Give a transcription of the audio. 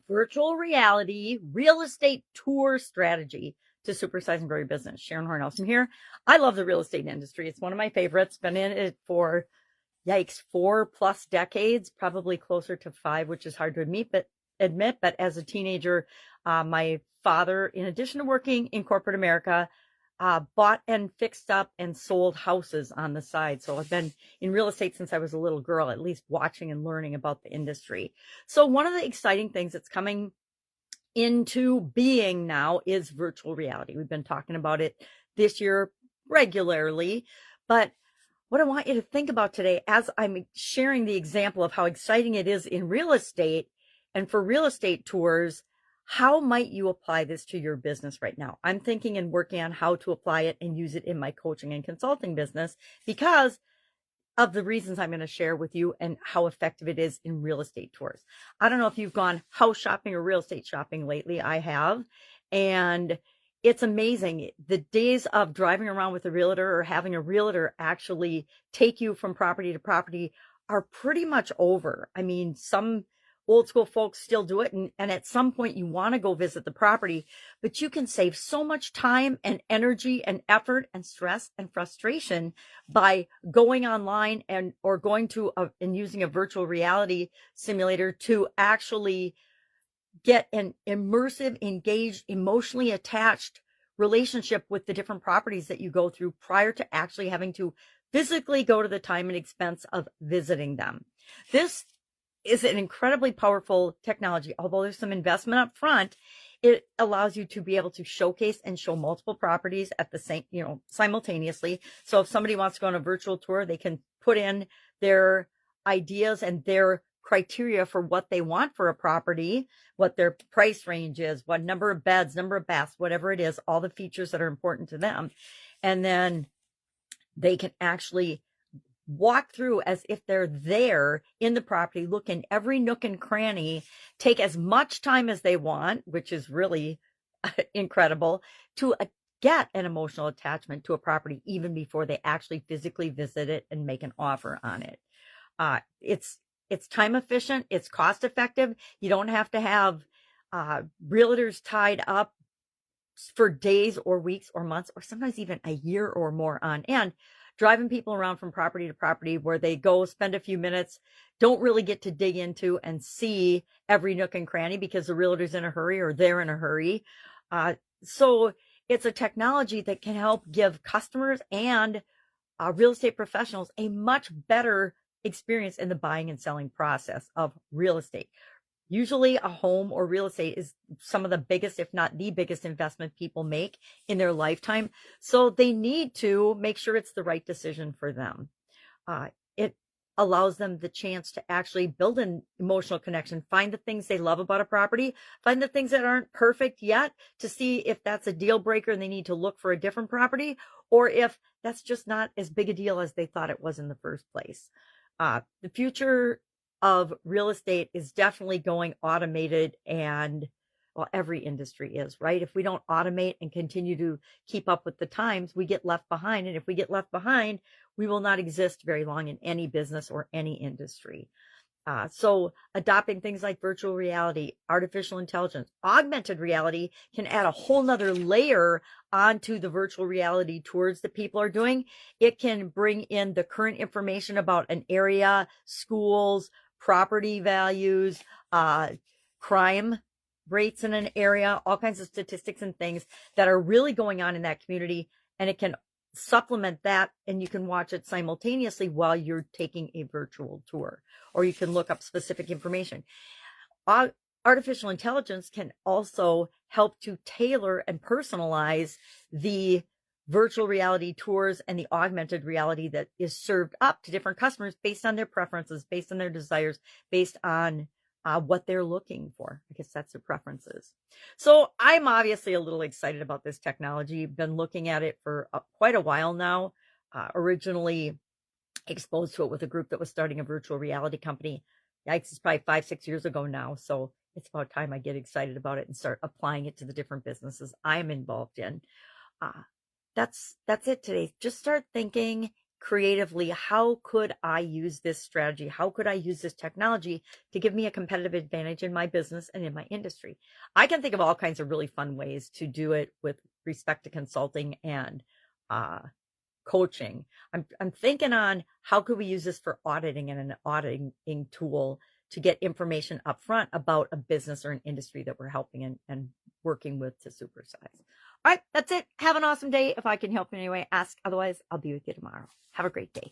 virtual reality real estate tour strategy to supersize and grow your business. Sharon Horne-Ellstrom here. I love the real estate industry. It's one of my favorites. Been in it for, 4+ decades, probably closer to 5, which is hard to admit. But as a teenager, my father, in addition to working in corporate America, bought and fixed up and sold houses on the side. So I've been in real estate since I was a little girl, at least watching and learning about the industry. So one of the exciting things that's coming into being now is virtual reality. We've been talking about it this year regularly, but what I want you to think about today, as I'm sharing the example of how exciting it is in real estate and for real estate tours, how might you apply this to your business right now? I'm thinking and working on how to apply it and use it in my coaching and consulting business because of the reasons I'm going to share with you and how effective it is in real estate tours. I don't know if you've gone house shopping or real estate shopping lately. I have. And it's amazing. The days of driving around with a realtor or having a realtor actually take you from property to property are pretty much over. I mean, some old school folks still do it. And at some point you want to go visit the property, but you can save so much time and energy and effort and stress and frustration by going online or going to and using a virtual reality simulator to actually get an immersive, engaged, emotionally attached relationship with the different properties that you go through prior to actually having to physically go to the time and expense of visiting them. This is an incredibly powerful technology. Although there's some investment up front, it allows you to be able to showcase and show multiple properties at the same, simultaneously. So if somebody wants to go on a virtual tour, they can put in their ideas and their criteria for what they want for a property, what their price range is, what number of beds, number of baths, whatever it is, all the features that are important to them. And then they can actually walk through as if they're there in the property, look in every nook and cranny, take as much time as they want, which is really incredible, to get an emotional attachment to a property even before they actually physically visit it and make an offer on it. It's time efficient. It's cost effective. You don't have to have realtors tied up for days or weeks or months or sometimes even a year or more on end, driving people around from property to property where they go spend a few minutes, don't really get to dig into and see every nook and cranny because the realtor's in a hurry or they're in a hurry. So it's a technology that can help give customers and real estate professionals a much better experience in the buying and selling process of real estate. Usually a home or real estate is some of the biggest, if not the biggest investment people make in their lifetime. So they need to make sure it's the right decision for them. It allows them the chance to actually build an emotional connection, find the things they love about a property, find the things that aren't perfect yet to see if that's a deal breaker and they need to look for a different property, or if that's just not as big a deal as they thought it was in the first place. The future of real estate is definitely going automated, and well, every industry is, right? If we don't automate and continue to keep up with the times, we get left behind. And if we get left behind, we will not exist very long in any business or any industry. So adopting things like virtual reality, artificial intelligence, augmented reality can add a whole nother layer onto the virtual reality tours that people are doing. It can bring in the current information about an area, schools, property values, crime rates in an area, all kinds of statistics and things that are really going on in that community. And it can supplement that, and you can watch it simultaneously while you're taking a virtual tour, or you can look up specific information. Artificial intelligence can also help to tailor and personalize the virtual reality tours and the augmented reality that is served up to different customers based on their preferences, based on their desires, based on what they're looking for. I guess that's their preferences. So I'm obviously a little excited about this technology. Been looking at it for quite a while now. Originally exposed to it with a group that was starting a virtual reality company. Yikes, it's probably 5-6 years ago now. So it's about time I get excited about it and start applying it to the different businesses I'm involved in. That's it today. Just start thinking creatively, how could I use this strategy? How could I use this technology to give me a competitive advantage in my business and in my industry? I can think of all kinds of really fun ways to do it with respect to consulting and coaching. I'm thinking on how could we use this for auditing and an auditing tool to get information up front about a business or an industry that we're helping and working with to supersize. All right, that's it. Have an awesome day. If I can help in any way, ask. Otherwise, I'll be with you tomorrow. Have a great day.